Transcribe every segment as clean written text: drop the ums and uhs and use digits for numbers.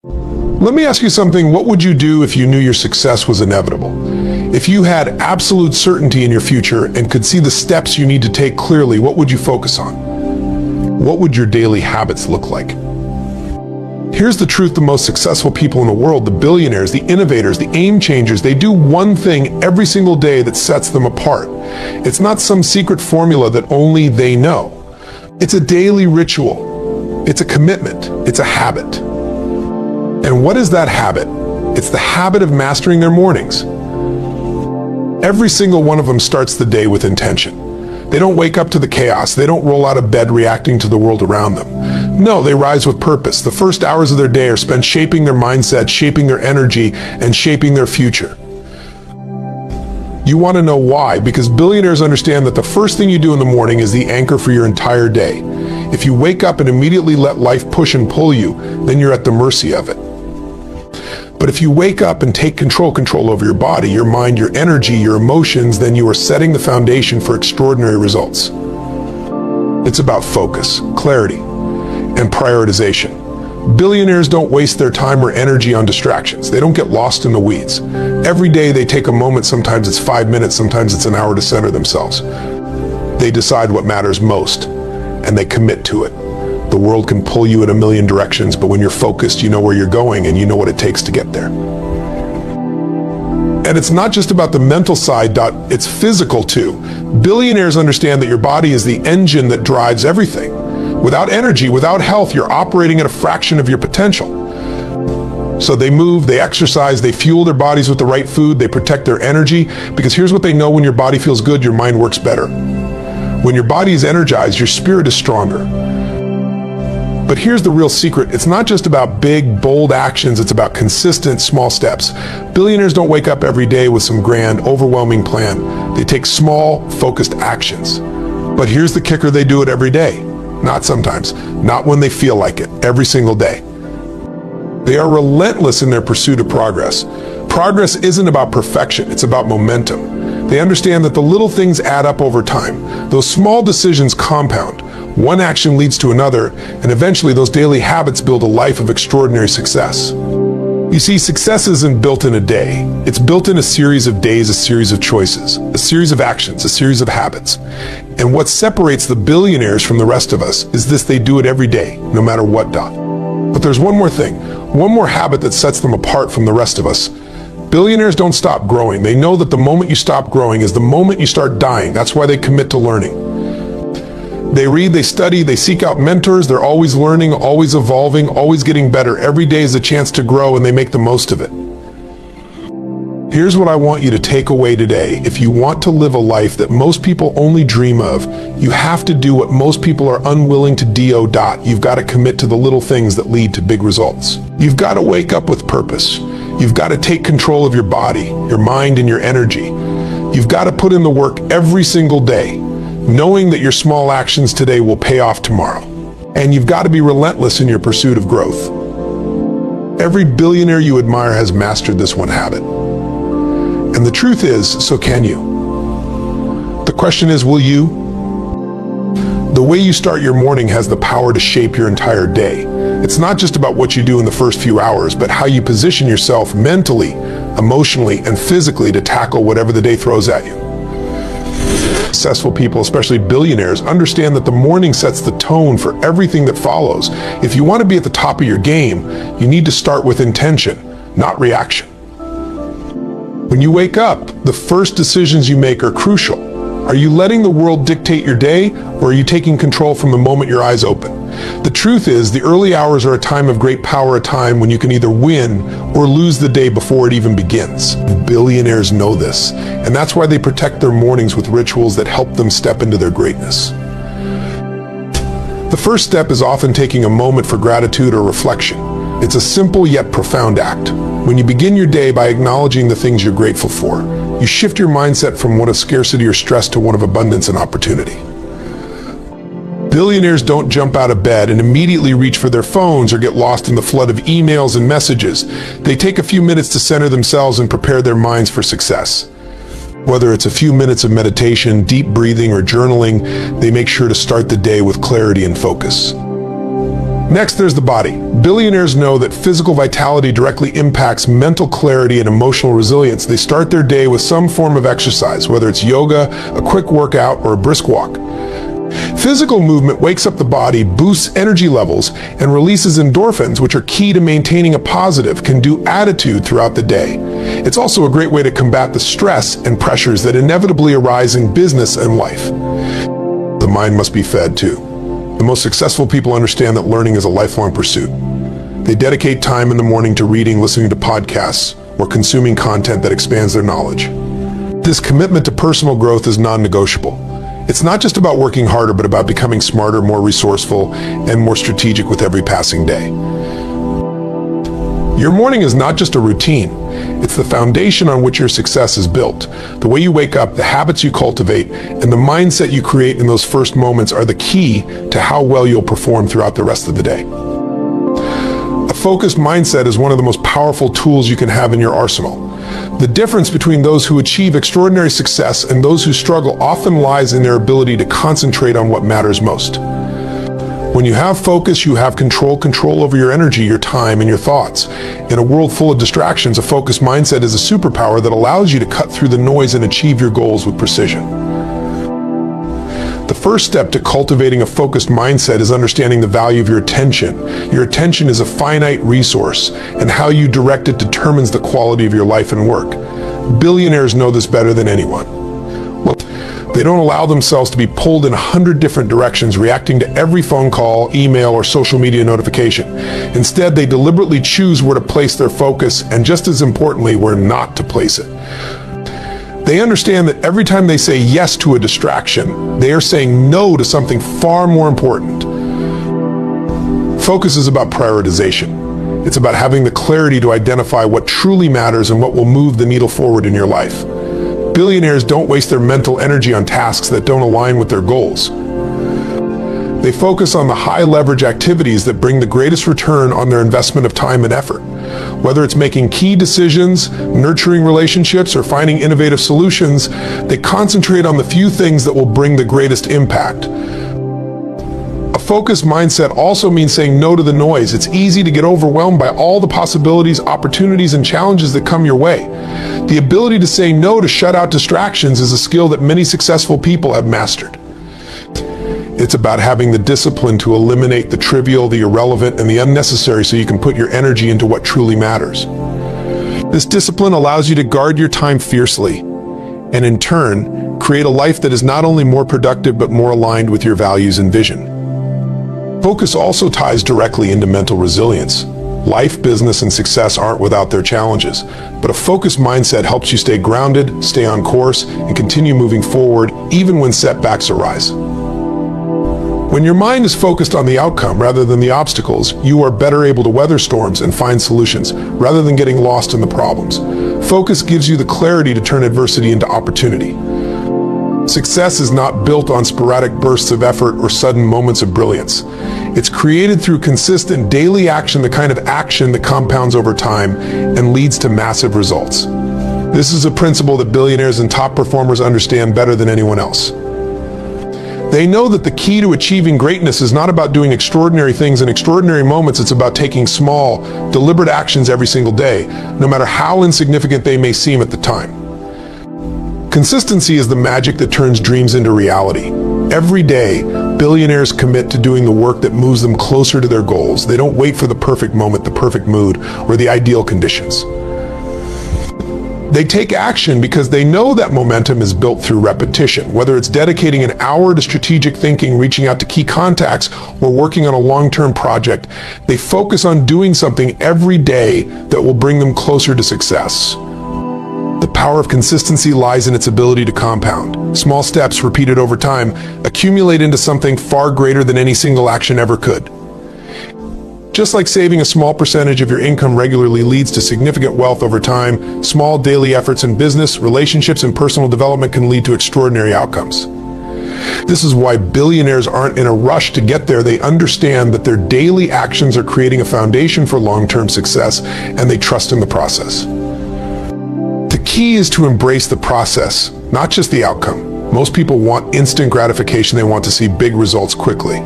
Let me ask you something. What would you do if you knew your success was inevitable? If you had absolute certainty in your future and could see the steps you need to take clearly, what would you focus on? What would your daily habits look like? Here's the truth: the most successful people in the world, the billionaires, the innovators, the aim changers, they do one thing every single day that sets them apart. It's not some secret formula that only they know. It's a daily ritual. It's a commitment. It's a habit. And what is that habit? It's the habit of mastering their mornings. Every single one of them starts the day with intention. They don't wake up to the chaos. They don't roll out of bed reacting to the world around them. No, they rise with purpose. The first hours of their day are spent shaping their mindset, shaping their energy, and shaping their future. You want to know why? Because billionaires understand that the first thing you do in the morning is the anchor for your entire day. If you wake up and immediately let life push and pull you, then you're at the mercy of it. But if you wake up and take control over your body, your mind, your energy, your emotions, then you are setting the foundation for extraordinary results. It's about focus, clarity, and prioritization. Billionaires don't waste their time or energy on distractions. They don't get lost in the weeds. Every day they take a moment, sometimes it's 5 minutes, sometimes it's an hour, to center themselves. They decide what matters most, and they commit to it. The world can pull you in a million directions, but when you're focused, you know where you're going and you know what it takes to get there. And it's not just about the mental side, it's physical too. Billionaires understand that your body is the engine that drives everything. Without energy, without health, you're operating at a fraction of your potential. So they move, they exercise, they fuel their bodies with the right food, they protect their energy, because here's what they know: when your body feels good, your mind works better. When your body is energized, your spirit is stronger. But here's the real secret. It's not just about big, bold actions. It's about consistent, small steps. Billionaires don't wake up every day with some grand, overwhelming plan. They take small, focused actions. But here's the kicker: they do it every day. Not sometimes. Not when they feel like it. Every single day. They are relentless in their pursuit of progress. Progress isn't about perfection. It's about momentum. They understand that the little things add up over time. Those small decisions compound. One action leads to another, and eventually those daily habits build a life of extraordinary success. You see, success isn't built in a day. It's built in a series of days, a series of choices, a series of actions, a series of habits. And what separates the billionaires from the rest of us is this: they do it every day, no matter what. But there's one more thing, one more habit that sets them apart from the rest of us. Billionaires don't stop growing. They know that the moment you stop growing is the moment you start dying. That's why they commit to learning. They read, they study, they seek out mentors. They're always learning, always evolving, always getting better. Every day is a chance to grow, and they make the most of it. Here's what I want you to take away today. If you want to live a life that most people only dream of, you have to do what most people are unwilling to do. You've got to commit to the little things that lead to big results. You've got to wake up with purpose. You've got to take control of your body, your mind, and your energy. You've got to put in the work every single day, knowing that your small actions today will pay off tomorrow. And you've got to be relentless in your pursuit of growth. Every billionaire you admire has mastered this one habit. And the truth is, so can you. The question is, will you? The way you start your morning has the power to shape your entire day. It's not just about what you do in the first few hours, but how you position yourself mentally, emotionally, and physically to tackle whatever the day throws at you. Successful people, especially billionaires, understand that the morning sets the tone for everything that follows. If you want to be at the top of your game, you need to start with intention, not reaction. When you wake up, the first decisions you make are crucial. Are you letting the world dictate your day, or are you taking control from the moment your eyes open? The truth is, the early hours are a time of great power, a time when you can either win or lose the day before it even begins. Billionaires know this, and that's why they protect their mornings with rituals that help them step into their greatness. The first step is often taking a moment for gratitude or reflection. It's a simple yet profound act. When you begin your day by acknowledging the things you're grateful for, you shift your mindset from one of scarcity or stress to one of abundance and opportunity. Billionaires don't jump out of bed and immediately reach for their phones or get lost in the flood of emails and messages. They take a few minutes to center themselves and prepare their minds for success. Whether it's a few minutes of meditation, deep breathing, or journaling, they make sure to start the day with clarity and focus. Next, there's the body. Billionaires know that physical vitality directly impacts mental clarity and emotional resilience. They start their day with some form of exercise, whether it's yoga, a quick workout, or a brisk walk. Physical movement wakes up the body, boosts energy levels, and releases endorphins, which are key to maintaining a positive, can-do attitude throughout the day. It's also a great way to combat the stress and pressures that inevitably arise in business and life. The mind must be fed too. The most successful people understand that learning is a lifelong pursuit. They dedicate time in the morning to reading, listening to podcasts, or consuming content that expands their knowledge. This commitment to personal growth is non-negotiable. It's not just about working harder, but about becoming smarter, more resourceful, and more strategic with every passing day. Your morning is not just a routine. It's the foundation on which your success is built. The way you wake up, the habits you cultivate, and the mindset you create in those first moments are the key to how well you'll perform throughout the rest of the day. A focused mindset is one of the most powerful tools you can have in your arsenal. The difference between those who achieve extraordinary success and those who struggle often lies in their ability to concentrate on what matters most. When you have focus, you have control over your energy, your time, and your thoughts. In a world full of distractions, a focused mindset is a superpower that allows you to cut through the noise and achieve your goals with precision. The first step to cultivating a focused mindset is understanding the value of your attention. Your attention is a finite resource, and how you direct it determines the quality of your life and work. Billionaires know this better than anyone. Well, they don't allow themselves to be pulled in 100 different directions, reacting to every phone call, email, or social media notification. Instead, they deliberately choose where to place their focus, and just as importantly, where not to place it. They understand that every time they say yes to a distraction, they are saying no to something far more important. Focus is about prioritization. It's about having the clarity to identify what truly matters and what will move the needle forward in your life. Billionaires don't waste their mental energy on tasks that don't align with their goals. They focus on the high-leverage activities that bring the greatest return on their investment of time and effort. Whether it's making key decisions, nurturing relationships, or finding innovative solutions, they concentrate on the few things that will bring the greatest impact. A focused mindset also means saying no to the noise. It's easy to get overwhelmed by all the possibilities, opportunities, and challenges that come your way. The ability to say no, to shut out distractions, is a skill that many successful people have mastered. It's about having the discipline to eliminate the trivial, the irrelevant, and the unnecessary so you can put your energy into what truly matters. This discipline allows you to guard your time fiercely, and in turn, create a life that is not only more productive but more aligned with your values and vision. Focus also ties directly into mental resilience. Life, business, and success aren't without their challenges, but a focused mindset helps you stay grounded, stay on course, and continue moving forward even when setbacks arise. When your mind is focused on the outcome rather than the obstacles, you are better able to weather storms and find solutions, rather than getting lost in the problems. Focus gives you the clarity to turn adversity into opportunity. Success is not built on sporadic bursts of effort or sudden moments of brilliance. It's created through consistent daily action, the kind of action that compounds over time and leads to massive results. This is a principle that billionaires and top performers understand better than anyone else. They know that the key to achieving greatness is not about doing extraordinary things in extraordinary moments. It's about taking small, deliberate actions every single day, no matter how insignificant they may seem at the time. Consistency is the magic that turns dreams into reality. Every day, billionaires commit to doing the work that moves them closer to their goals. They don't wait for the perfect moment, the perfect mood, or the ideal conditions. They take action because they know that momentum is built through repetition. Whether it's dedicating an hour to strategic thinking, reaching out to key contacts, or working on a long-term project, they focus on doing something every day that will bring them closer to success. The power of consistency lies in its ability to compound. Small steps repeated over time accumulate into something far greater than any single action ever could. Just like saving a small percentage of your income regularly leads to significant wealth over time, small daily efforts in business, relationships, and personal development can lead to extraordinary outcomes. This is why billionaires aren't in a rush to get there. They understand that their daily actions are creating a foundation for long-term success, and they trust in the process. The key is to embrace the process, not just the outcome. Most people want instant gratification. They want to see big results quickly.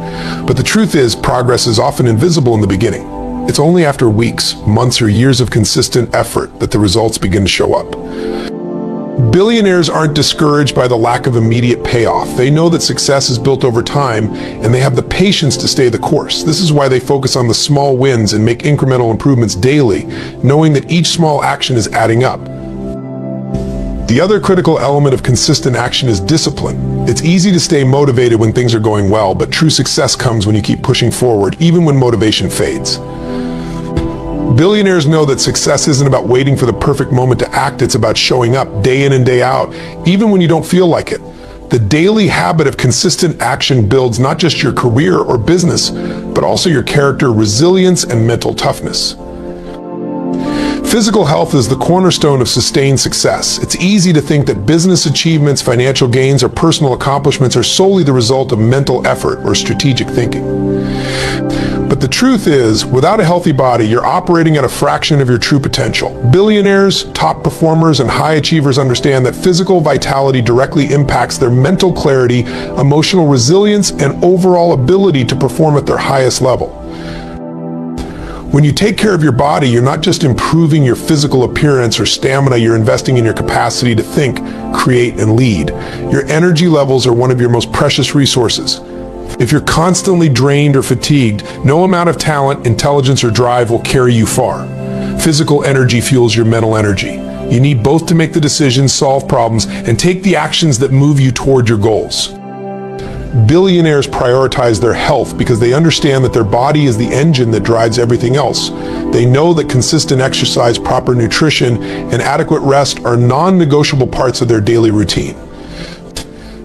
But the truth is, progress is often invisible in the beginning. It's only after weeks, months, or years of consistent effort that the results begin to show up. Billionaires aren't discouraged by the lack of immediate payoff. They know that success is built over time, and they have the patience to stay the course. This is why they focus on the small wins and make incremental improvements daily, knowing that each small action is adding up. The other critical element of consistent action is discipline. It's easy to stay motivated when things are going well, but true success comes when you keep pushing forward, even when motivation fades. Billionaires know that success isn't about waiting for the perfect moment to act. It's about showing up day in and day out, even when you don't feel like it. The daily habit of consistent action builds not just your career or business, but also your character, resilience, and mental toughness. Physical health is the cornerstone of sustained success. It's easy to think that business achievements, financial gains, or personal accomplishments are solely the result of mental effort or strategic thinking. But the truth is, without a healthy body, you're operating at a fraction of your true potential. Billionaires, top performers, and high achievers understand that physical vitality directly impacts their mental clarity, emotional resilience, and overall ability to perform at their highest level. When you take care of your body, you're not just improving your physical appearance or stamina, you're investing in your capacity to think, create, and lead. Your energy levels are one of your most precious resources. If you're constantly drained or fatigued, no amount of talent, intelligence, or drive will carry you far. Physical energy fuels your mental energy. You need both to make the decisions, solve problems, and take the actions that move you toward your goals. Billionaires prioritize their health because they understand that their body is the engine that drives everything else. They know that consistent exercise, proper nutrition, and adequate rest are non-negotiable parts of their daily routine.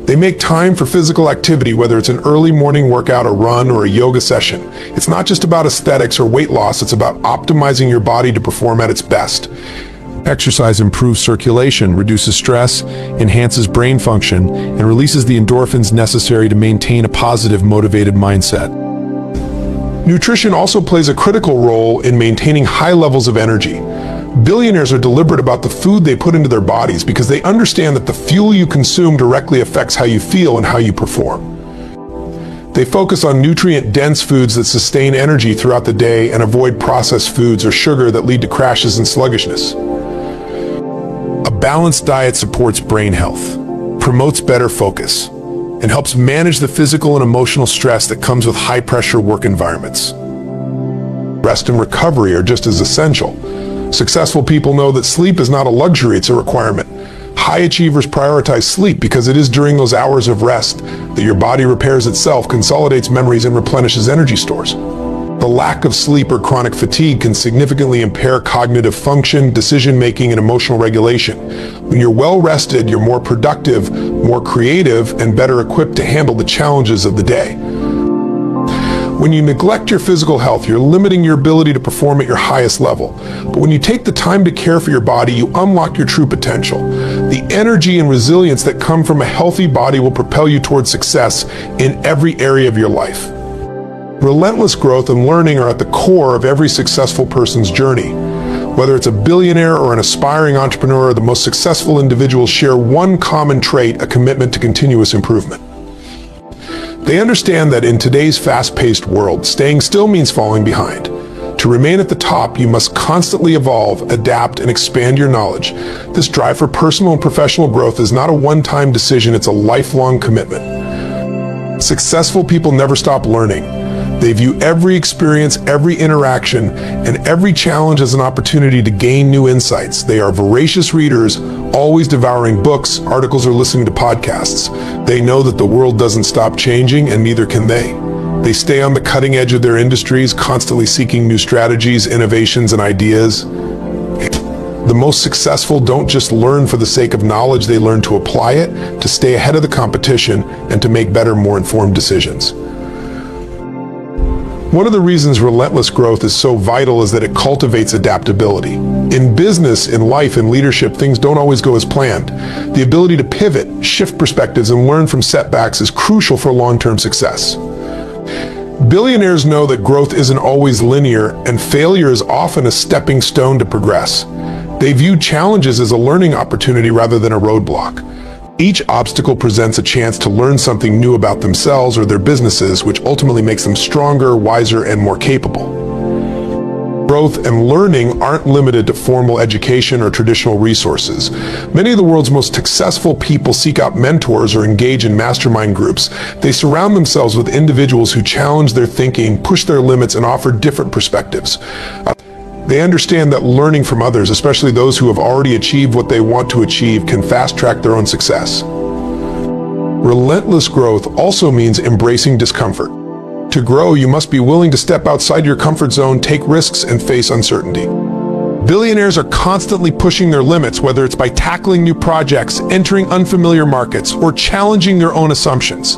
They make time for physical activity, whether it's an early morning workout, a run, or a yoga session. It's not just about aesthetics or weight loss, it's about optimizing your body to perform at its best. Exercise improves circulation, reduces stress, enhances brain function, and releases the endorphins necessary to maintain a positive, motivated mindset. Nutrition also plays a critical role in maintaining high levels of energy. Billionaires are deliberate about the food they put into their bodies because they understand that the fuel you consume directly affects how you feel and how you perform. They focus on nutrient-dense foods that sustain energy throughout the day and avoid processed foods or sugar that lead to crashes and sluggishness. A balanced diet supports brain health, promotes better focus, and helps manage the physical and emotional stress that comes with high-pressure work environments. Rest and recovery are just as essential. Successful people know that sleep is not a luxury, it's a requirement. High achievers prioritize sleep because it is during those hours of rest that your body repairs itself, consolidates memories, and replenishes energy stores. The lack of sleep or chronic fatigue can significantly impair cognitive function, decision-making, and emotional regulation. When you're well-rested, you're more productive, more creative, and better equipped to handle the challenges of the day. When you neglect your physical health, you're limiting your ability to perform at your highest level. But when you take the time to care for your body, you unlock your true potential. The energy and resilience that come from a healthy body will propel you towards success in every area of your life. Relentless growth and learning are at the core of every successful person's journey. Whether it's a billionaire or an aspiring entrepreneur, the most successful individuals share one common trait: a commitment to continuous improvement. They understand that in today's fast-paced world, staying still means falling behind. To remain at the top, you must constantly evolve, adapt, and expand your knowledge. This drive for personal and professional growth is not a one-time decision, it's a lifelong commitment. Successful people never stop learning. They view every experience, every interaction, and every challenge as an opportunity to gain new insights. They are voracious readers, always devouring books, articles, or listening to podcasts. They know that the world doesn't stop changing, and neither can they. They stay on the cutting edge of their industries, constantly seeking new strategies, innovations, and ideas. The most successful don't just learn for the sake of knowledge, they learn to apply it, to stay ahead of the competition, and to make better, more informed decisions. One of the reasons relentless growth is so vital is that it cultivates adaptability. In business, in life, in leadership, things don't always go as planned. The ability to pivot, shift perspectives, and learn from setbacks is crucial for long-term success. Billionaires know that growth isn't always linear, and failure is often a stepping stone to progress. They view challenges as a learning opportunity rather than a roadblock. Each obstacle presents a chance to learn something new about themselves or their businesses, which ultimately makes them stronger, wiser, and more capable. Growth and learning aren't limited to formal education or traditional resources. Many of the world's most successful people seek out mentors or engage in mastermind groups. They surround themselves with individuals who challenge their thinking, push their limits, and offer different perspectives. They understand that learning from others, especially those who have already achieved what they want to achieve, can fast-track their own success. Relentless growth also means embracing discomfort. To grow, you must be willing to step outside your comfort zone, take risks, and face uncertainty. Billionaires are constantly pushing their limits, whether it's by tackling new projects, entering unfamiliar markets, or challenging their own assumptions.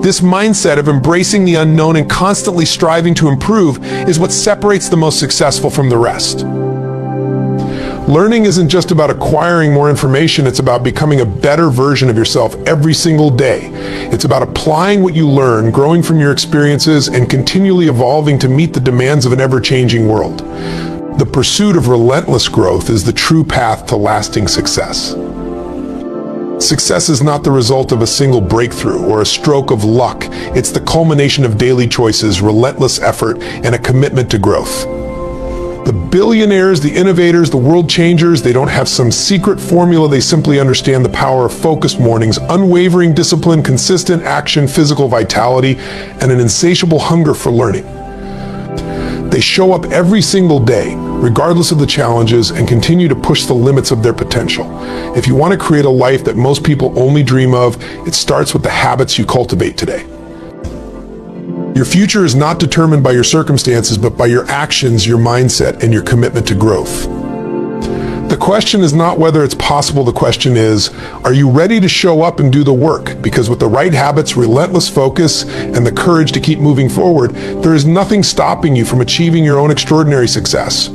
This mindset of embracing the unknown and constantly striving to improve is what separates the most successful from the rest. Learning isn't just about acquiring more information, it's about becoming a better version of yourself every single day. It's about applying what you learn, growing from your experiences, and continually evolving to meet the demands of an ever-changing world. The pursuit of relentless growth is the true path to lasting success. Success is not the result of a single breakthrough or a stroke of luck. It's the culmination of daily choices, relentless effort, and a commitment to growth. The billionaires, the innovators, the world changers, they don't have some secret formula. They simply understand the power of focused mornings, unwavering discipline, consistent action, physical vitality, and an insatiable hunger for learning. They show up every single day, regardless of the challenges, and continue to push the limits of their potential. If you want to create a life that most people only dream of, it starts with the habits you cultivate today. Your future is not determined by your circumstances, but by your actions, your mindset, and your commitment to growth. The question is not whether it's possible, the question is, are you ready to show up and do the work? Because with the right habits, relentless focus, and the courage to keep moving forward, there is nothing stopping you from achieving your own extraordinary success.